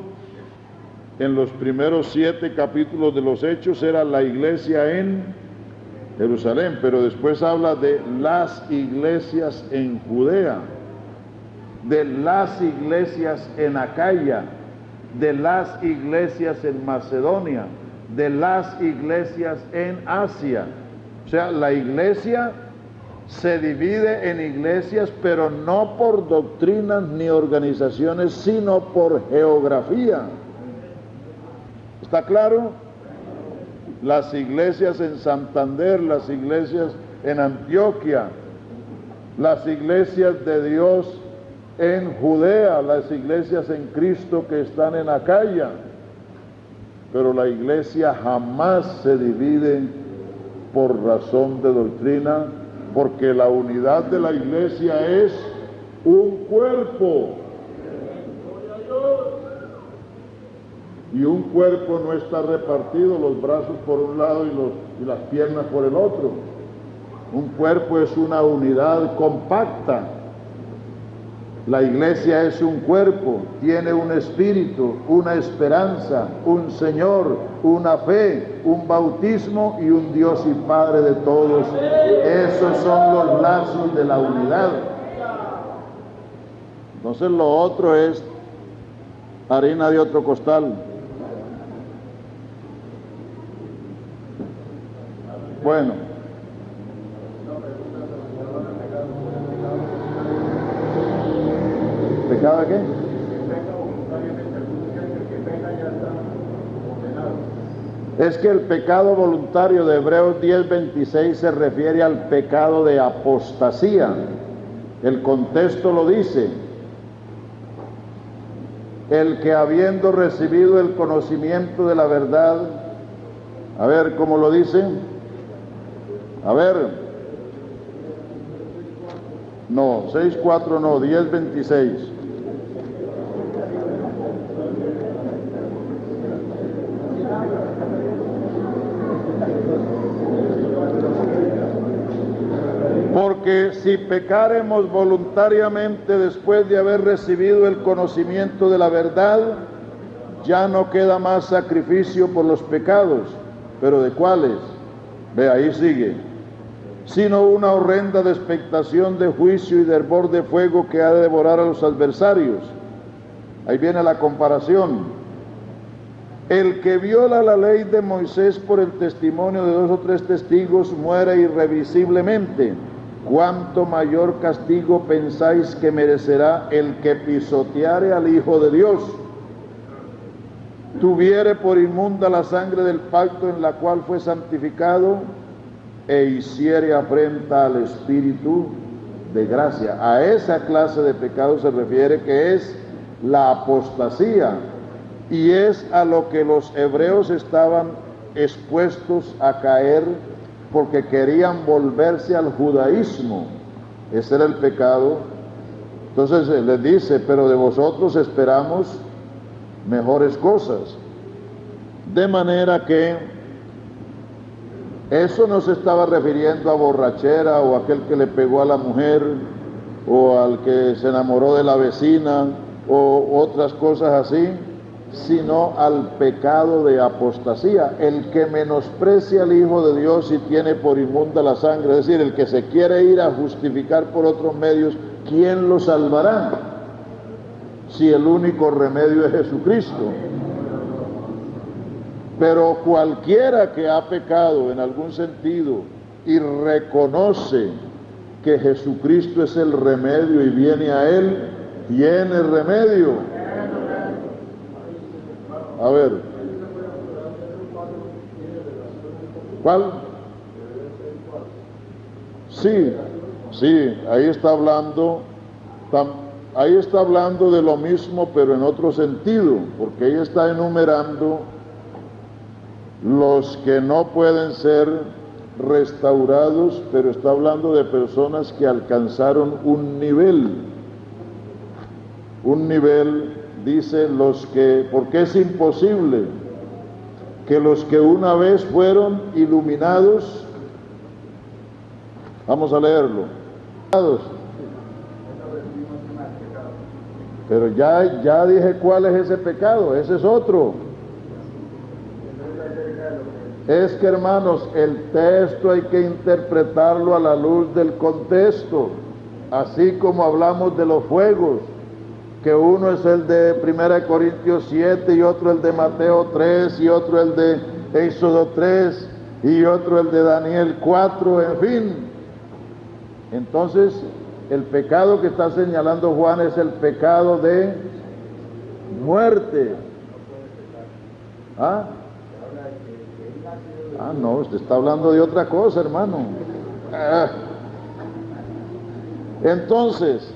en los primeros 7 capítulos de los hechos, era la iglesia en Jerusalén, pero después habla de las iglesias en Judea, de las iglesias en Acaya, de las iglesias en Macedonia, de las iglesias en Asia. O sea, la iglesia se divide en iglesias, pero no por doctrinas ni organizaciones, sino por geografía. ¿Está claro? Las iglesias en Santander, las iglesias en Antioquia, las iglesias de Dios en Judea, las iglesias en Cristo que están en Acaya. Pero la iglesia jamás se divide por razón de doctrina, porque la unidad de la iglesia es un cuerpo. Y un cuerpo no está repartido, los brazos por un lado y las piernas por el otro. Un cuerpo es una unidad compacta. La iglesia es un cuerpo, tiene un espíritu, una esperanza, un Señor, una fe, un bautismo y un Dios y Padre de todos. Esos son los lazos de la unidad. Entonces lo otro es harina de otro costal. Bueno. ¿Pecado de qué? Es que el pecado voluntario de Hebreos 10:26 se refiere al pecado de apostasía. El contexto lo dice. El que habiendo recibido el conocimiento de la verdad, a ver cómo lo dice, a ver, no, 6:4 no, 10:26. Porque si pecáremos voluntariamente después de haber recibido el conocimiento de la verdad, ya no queda más sacrificio por los pecados. ¿Pero de cuáles? Ve, ahí sigue. Sino una horrenda expectación de juicio y de hervor de fuego que ha de devorar a los adversarios. Ahí viene la comparación. El que viola la ley de Moisés por el testimonio de 2 o 3 testigos muere irrevisiblemente. ¿Cuánto mayor castigo pensáis que merecerá el que pisoteare al Hijo de Dios? Tuviere por inmunda la sangre del pacto en la cual fue santificado e hiciere afrenta al Espíritu de gracia. A esa clase de pecado se refiere, que es la apostasía, y es a lo que los hebreos estaban expuestos a caer porque querían volverse al judaísmo. Ese era el pecado. Entonces les dice, pero de vosotros esperamos mejores cosas. De manera que eso no se estaba refiriendo a borrachera o a aquel que le pegó a la mujer o al que se enamoró de la vecina o otras cosas así, sino al pecado de apostasía, el que menosprecia al Hijo de Dios y tiene por inmunda la sangre, es decir, el que se quiere ir a justificar por otros medios. ¿Quién lo salvará si el único remedio es Jesucristo? Pero cualquiera que ha pecado en algún sentido y reconoce que Jesucristo es el remedio y viene a Él, tiene remedio. A ver, ¿cuál? Sí, ahí está hablando de lo mismo, pero en otro sentido, porque ahí está enumerando los que no pueden ser restaurados, pero está hablando de personas que alcanzaron un nivel, dice porque es imposible que los que una vez fueron iluminados, vamos a leerlo, pero ya dije cuál es ese pecado, ese es otro. Es que, hermanos, el texto hay que interpretarlo a la luz del contexto, así como hablamos de los fuegos, que uno es el de 1 Corintios 7 y otro el de Mateo 3 y otro el de Éxodo 3 y otro el de Daniel 4, en fin. Entonces, el pecado que está señalando Juan es el pecado de muerte. No, usted está hablando de otra cosa, hermano. Entonces,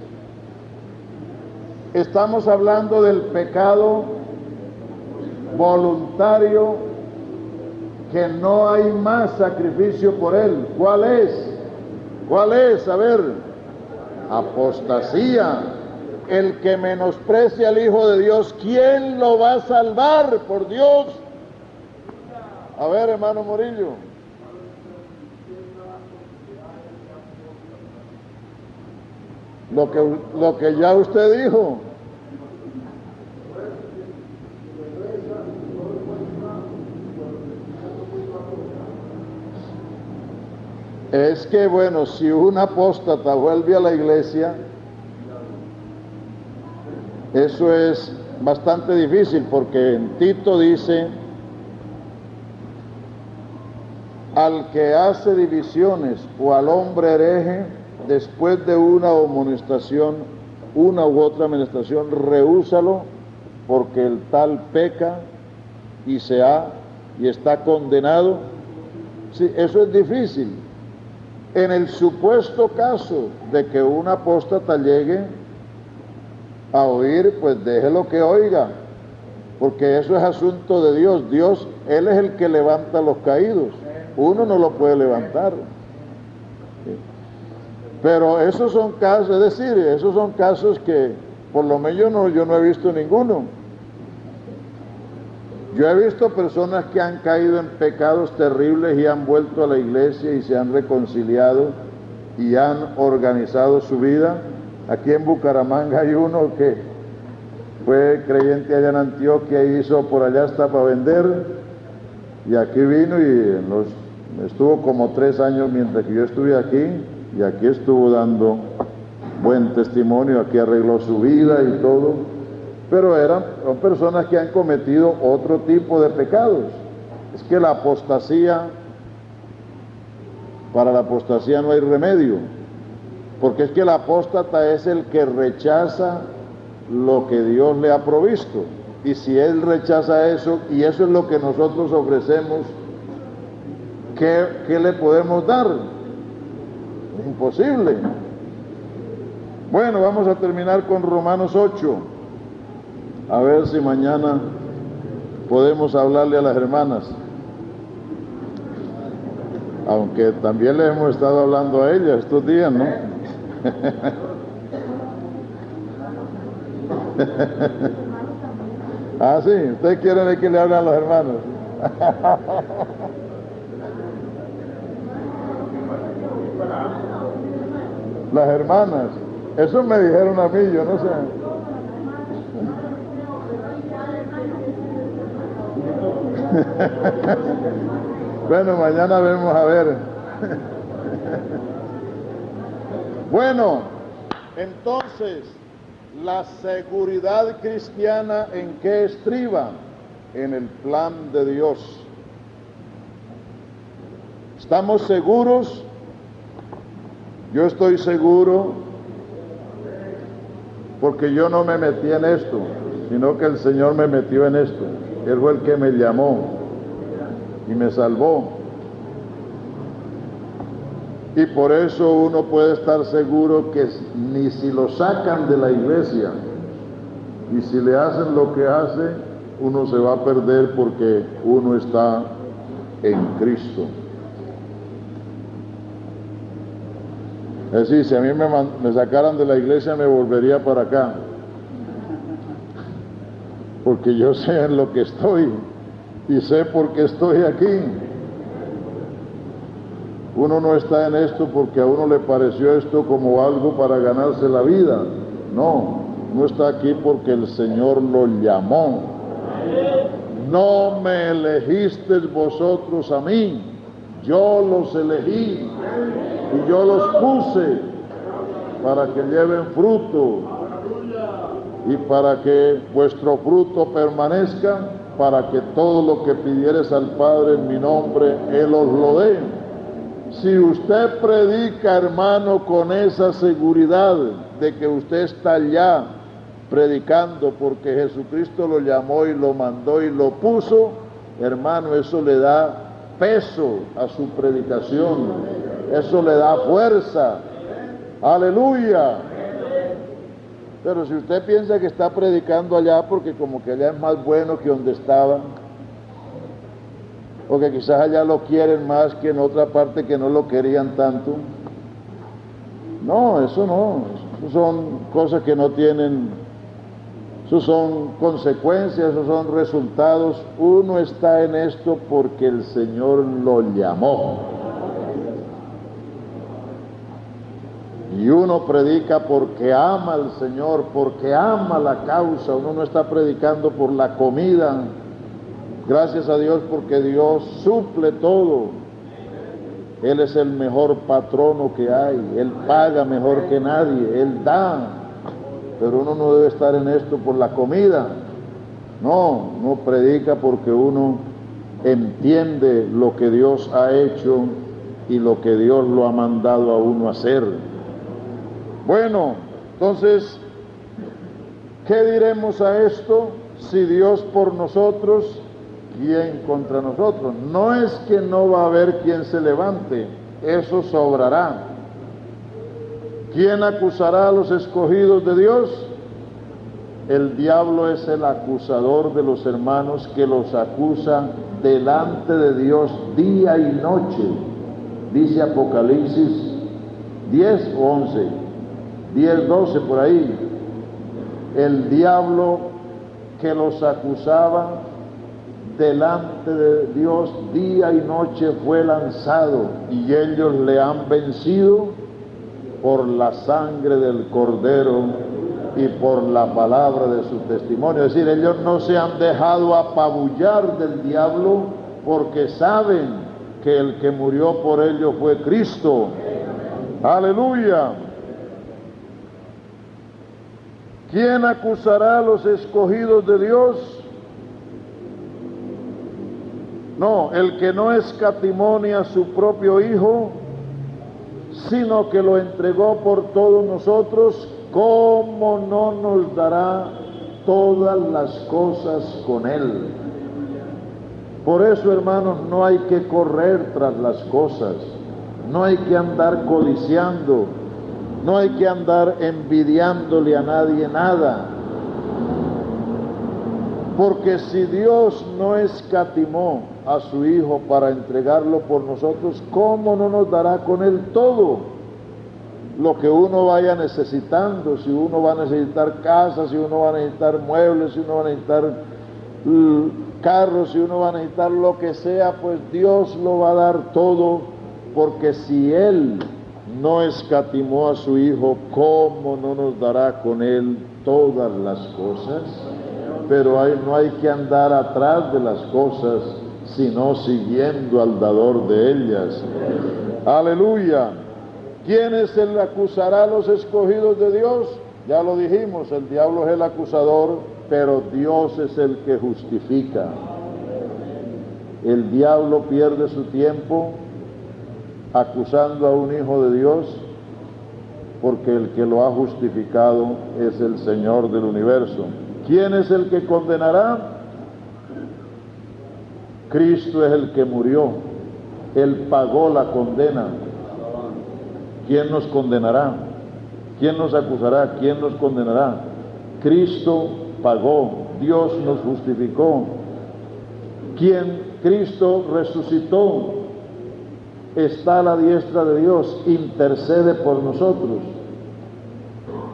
estamos hablando del pecado voluntario, que no hay más sacrificio por él. ¿Cuál es? A ver, apostasía. El que menosprecia al Hijo de Dios, ¿quién lo va a salvar? Por Dios. A ver, hermano Morillo. lo que ya usted dijo. Es que, bueno, si un apóstata vuelve a la iglesia, eso es bastante difícil, porque en Tito dice: al que hace divisiones o al hombre hereje, después de una amonestación, una u otra amonestación, rehúsalo, porque el tal peca y está condenado. Sí, eso es difícil. En el supuesto caso de que un apóstata llegue a oír, pues déjelo que oiga, porque eso es asunto de Dios. Dios, Él es el que levanta a los caídos, uno no lo puede levantar. Pero esos son casos, es decir, esos son casos que por lo menos yo no he visto ninguno. Yo he visto personas que han caído en pecados terribles y han vuelto a la iglesia y se han reconciliado y han organizado su vida. Aquí en Bucaramanga hay uno que fue creyente allá en Antioquia y hizo por allá hasta para vender, y aquí vino y estuvo como 3 años mientras que yo estuve aquí, y aquí estuvo dando buen testimonio, aquí arregló su vida y todo. Pero son personas que han cometido otro tipo de pecados. Es que para la apostasía no hay remedio, porque es que el apóstata es el que rechaza lo que Dios le ha provisto, y si él rechaza eso, y eso es lo que nosotros ofrecemos, ¿qué le podemos dar? Es imposible. Bueno, vamos a terminar con Romanos 8. A ver si mañana podemos hablarle a las hermanas, aunque también les hemos estado hablando a ellas estos días, ¿no? Ah, sí, ustedes quieren que le hablen a los hermanos. Las hermanas, eso me dijeron a mí, yo no sé. Bueno, mañana vemos a ver. Bueno, entonces, la seguridad cristiana, ¿en qué estriba? En el plan de Dios. ¿Estamos seguros? Yo estoy seguro, porque yo no me metí en esto, sino que el Señor me metió en esto. Él fue el que me llamó y me salvó. Y por eso uno puede estar seguro que ni si lo sacan de la iglesia y si le hacen lo que hace, uno se va a perder, porque uno está en Cristo. Es decir, si a mí me sacaran de la iglesia, me volvería para acá, porque yo sé en lo que estoy y sé por qué estoy aquí. Uno no está en esto porque a uno le pareció esto como algo para ganarse la vida. No, no está aquí porque el Señor lo llamó. No me elegisteis vosotros a mí, yo los elegí y yo los puse para que lleven fruto y para que vuestro fruto permanezca, para que todo lo que pidieres al Padre en mi nombre, Él os lo dé. Si usted predica, hermano, con esa seguridad de que usted está ya predicando porque Jesucristo lo llamó y lo mandó y lo puso, hermano, eso le da peso a su predicación, eso le da fuerza. Aleluya. Pero si usted piensa que está predicando allá porque como que allá es más bueno que donde estaba, o que quizás allá lo quieren más que en otra parte que no lo querían tanto, no, eso son cosas que no tienen, eso son consecuencias, esos son resultados. Uno está en esto porque el Señor lo llamó. y uno predica porque ama al Señor, porque ama la causa, uno no está predicando por la comida. Gracias a Dios porque Dios suple todo. Él es el mejor patrono que hay, Él paga mejor que nadie, Él da, pero uno no debe estar en esto por la comida. No, no predica porque uno entiende lo que Dios ha hecho y lo que Dios lo ha mandado a uno hacer. Bueno, entonces, ¿qué diremos a esto? Si Dios por nosotros, ¿quién contra nosotros? No es que no va a haber quien se levante, eso sobrará. ¿Quién acusará a los escogidos de Dios? El diablo es el acusador de los hermanos que los acusa delante de Dios día y noche. Dice Apocalipsis 10 o 11, 10, 12 por ahí. El diablo que los acusaba delante de Dios día y noche fue lanzado, y ellos le han vencido por la sangre del Cordero y por la palabra de su testimonio. Es decir, ellos no se han dejado apabullar del diablo porque saben que el que murió por ellos fue Cristo. Aleluya. ¿Quién acusará a los escogidos de Dios? No, el que no escatimó ni a su propio Hijo, sino que lo entregó por todos nosotros, ¿cómo no nos dará todas las cosas con Él? Por eso, hermanos, no hay que correr tras las cosas, no hay que andar codiciando, no hay que andar envidiándole a nadie nada. Porque si Dios no escatimó a su Hijo para entregarlo por nosotros, ¿cómo no nos dará con Él todo lo que uno vaya necesitando? Si uno va a necesitar casa, si uno va a necesitar muebles, si uno va a necesitar carros, si uno va a necesitar lo que sea, pues Dios lo va a dar todo, porque si Él no escatimó a su Hijo, ¿cómo no nos dará con Él todas las cosas? Pero no hay que andar atrás de las cosas, sino siguiendo al dador de ellas. Aleluya. ¿Quién es el que acusará a los escogidos de Dios? Ya lo dijimos, el diablo es el acusador, pero Dios es el que justifica. El diablo pierde su tiempo acusando a un hijo de Dios, porque el que lo ha justificado es el Señor del universo. ¿Quién es el que condenará? Cristo es el que murió, Él pagó la condena. ¿Quién nos condenará? ¿Quién nos acusará? ¿Quién nos condenará? Cristo pagó, Dios nos justificó. Cristo resucitó, está a la diestra de Dios, intercede por nosotros.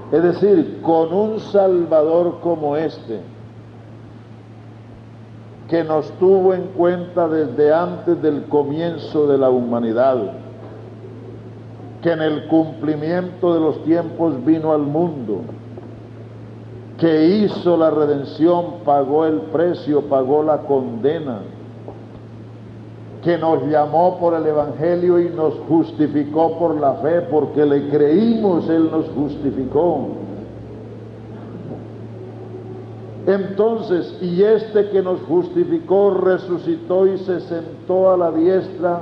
Es decir, con un Salvador como este, que nos tuvo en cuenta desde antes del comienzo de la humanidad, que en el cumplimiento de los tiempos vino al mundo, que hizo la redención, pagó el precio, pagó la condena, que nos llamó por el Evangelio y nos justificó por la fe, porque le creímos, Él nos justificó. Entonces, y este que nos justificó resucitó y se sentó a la diestra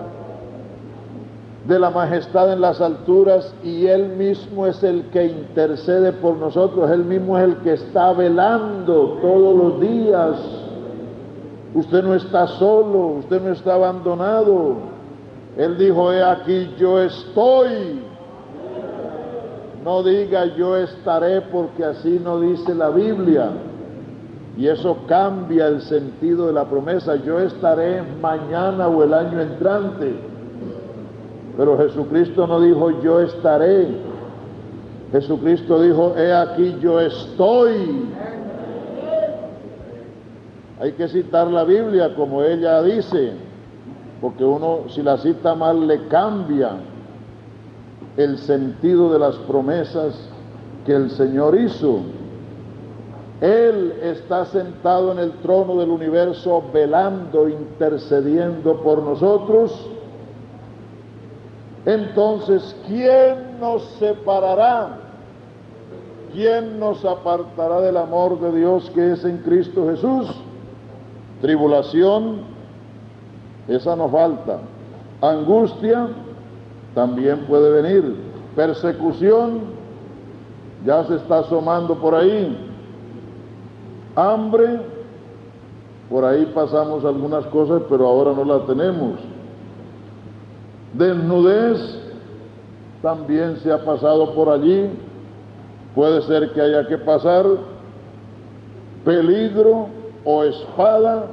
de la majestad en las alturas, y Él mismo es el que intercede por nosotros, Él mismo es el que está velando todos los días. Usted no está solo, usted no está abandonado. Él dijo, he aquí yo estoy. No diga yo estaré, porque así no dice la Biblia. Y eso cambia el sentido de la promesa. Yo estaré mañana o el año entrante. Pero Jesucristo no dijo yo estaré. Jesucristo dijo, he aquí yo estoy. Hay que citar la Biblia como ella dice, porque uno si la cita mal le cambia. el sentido de las promesas que el Señor hizo. Él está sentado en el trono del universo, velando, intercediendo por nosotros. Entonces, ¿quién nos separará? ¿Quién nos apartará del amor de Dios que es en Cristo Jesús? Tribulación, esa no falta. Angustia, también puede venir. Persecución, ya se está asomando por ahí. Hambre, por ahí pasamos algunas cosas, pero ahora no la tenemos. Desnudez, también se ha pasado por allí, puede ser que haya que pasar. Peligro o espada,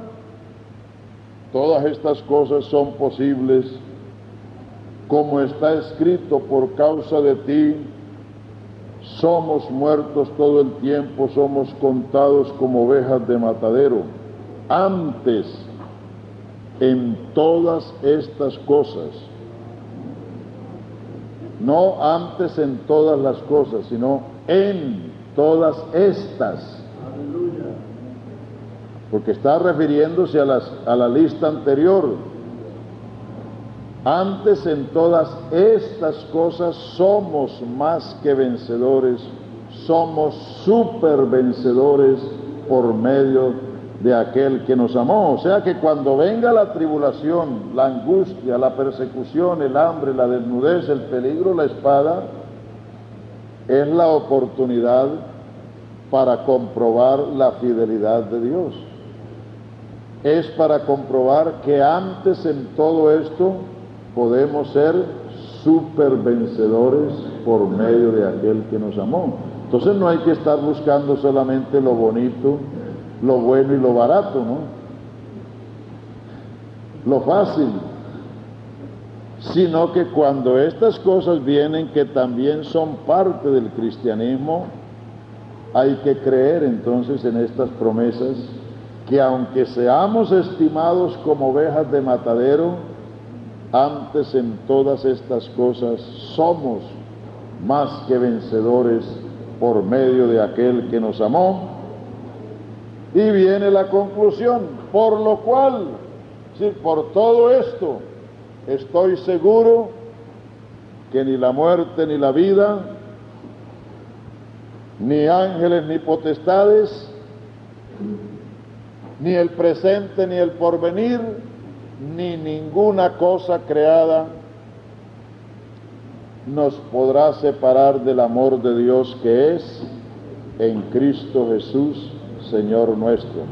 todas estas cosas son posibles. Como está escrito, por causa de ti somos muertos todo el tiempo, somos contados como ovejas de matadero. Antes, en todas estas cosas, no antes en todas las cosas, sino en todas estas, porque está refiriéndose a la lista anterior. Antes en todas estas cosas somos más que vencedores, somos supervencedores por medio de aquel que nos amó. O sea que cuando venga la tribulación, la angustia, la persecución, el hambre, la desnudez, el peligro, la espada, es la oportunidad para comprobar la fidelidad de Dios. Es para comprobar que antes en todo esto podemos ser supervencedores por medio de aquel que nos amó. Entonces no hay que estar buscando solamente lo bonito, lo bueno y lo barato, ¿no? Lo fácil, sino que cuando estas cosas vienen, que también son parte del cristianismo, hay que creer entonces en estas promesas, que aunque seamos estimados como ovejas de matadero, antes en todas estas cosas somos más que vencedores por medio de aquel que nos amó. Y viene la conclusión, por lo cual, sí, por todo esto, estoy seguro que ni la muerte ni la vida, ni ángeles ni potestades, ni el presente ni el porvenir, ni ninguna cosa creada nos podrá separar del amor de Dios que es en Cristo Jesús, Señor nuestro.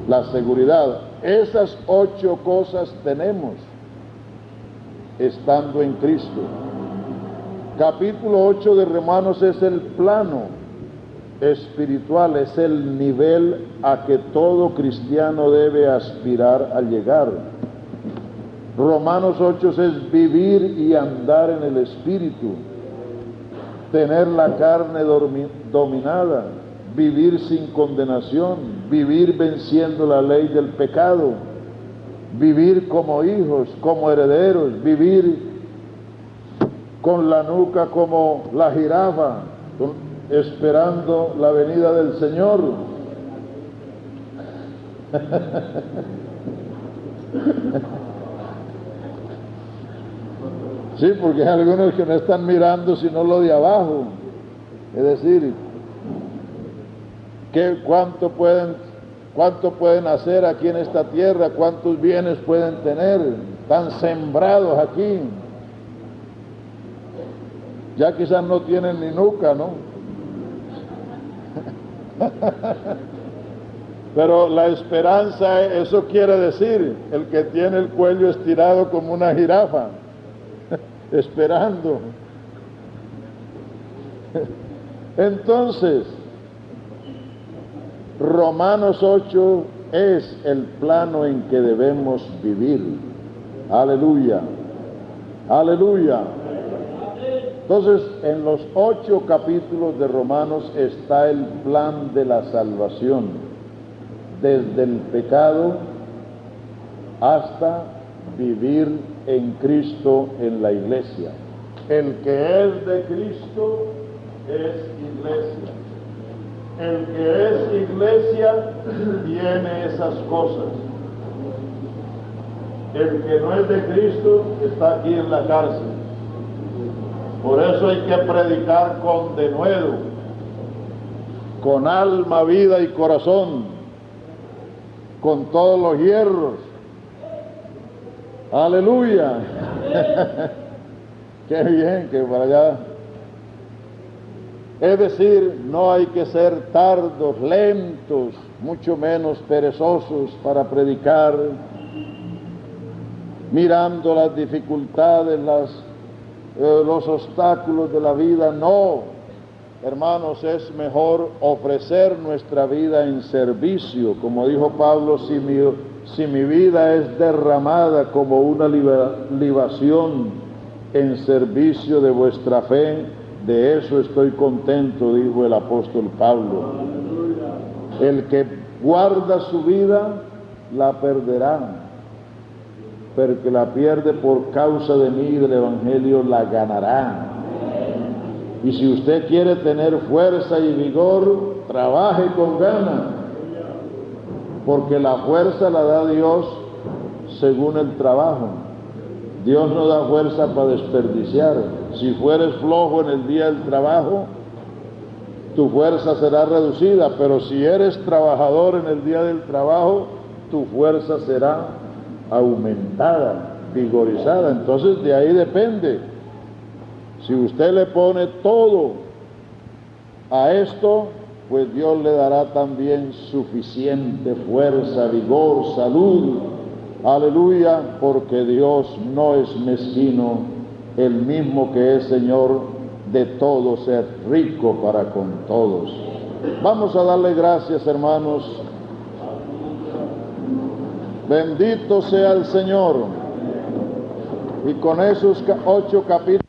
La seguridad, esas 8 cosas tenemos estando en Cristo. Capítulo 8 de Romanos es el plano espiritual, es el nivel a que todo cristiano debe aspirar a llegar. Romanos 8 es vivir y andar en el Espíritu, tener la carne dominada, vivir sin condenación, vivir venciendo la ley del pecado, vivir como hijos, como herederos, vivir con la nuca como la jirafa, esperando la venida del Señor. Sí, porque hay algunos que no están mirando sino lo de abajo. Es decir, ¿cuánto pueden hacer aquí en esta tierra? ¿Cuántos bienes pueden tener? Están sembrados aquí. Ya quizás no tienen ni nuca, ¿no? Pero la esperanza, eso quiere decir, el que tiene el cuello estirado como una jirafa, esperando. Entonces, Romanos 8 es el plano en que debemos vivir. Aleluya, aleluya. Entonces, en los 8 capítulos de Romanos está el plan de la salvación, desde el pecado hasta vivir en Cristo en la iglesia. El que es de Cristo es iglesia. El que es iglesia tiene esas cosas. El que no es de Cristo está aquí en la cárcel. Por eso hay que predicar con denuedo, con alma, vida y corazón, con todos los hierros. Aleluya. Qué bien que para allá. Es decir, no hay que ser tardos, lentos, mucho menos perezosos para predicar, mirando las dificultades, los obstáculos de la vida. No, hermanos, es mejor ofrecer nuestra vida en servicio. Como dijo Pablo, si mi vida es derramada como una libación en servicio de vuestra fe, de eso estoy contento, dijo el apóstol Pablo. El que guarda su vida, la perderá, pero el que la pierde por causa de mí y del Evangelio, la ganará. Y si usted quiere tener fuerza y vigor, trabaje con ganas, porque la fuerza la da Dios según el trabajo. Dios no da fuerza para desperdiciar. Si fueres flojo en el día del trabajo, tu fuerza será reducida, pero si eres trabajador en el día del trabajo, tu fuerza será aumentada, vigorizada. Entonces de ahí depende. Si usted le pone todo a esto, pues Dios le dará también suficiente fuerza, vigor, salud. Aleluya, porque Dios no es mezquino, el mismo que es Señor de todos, es rico para con todos. Vamos a darle gracias, hermanos. Bendito sea el Señor. Y con esos 8 capítulos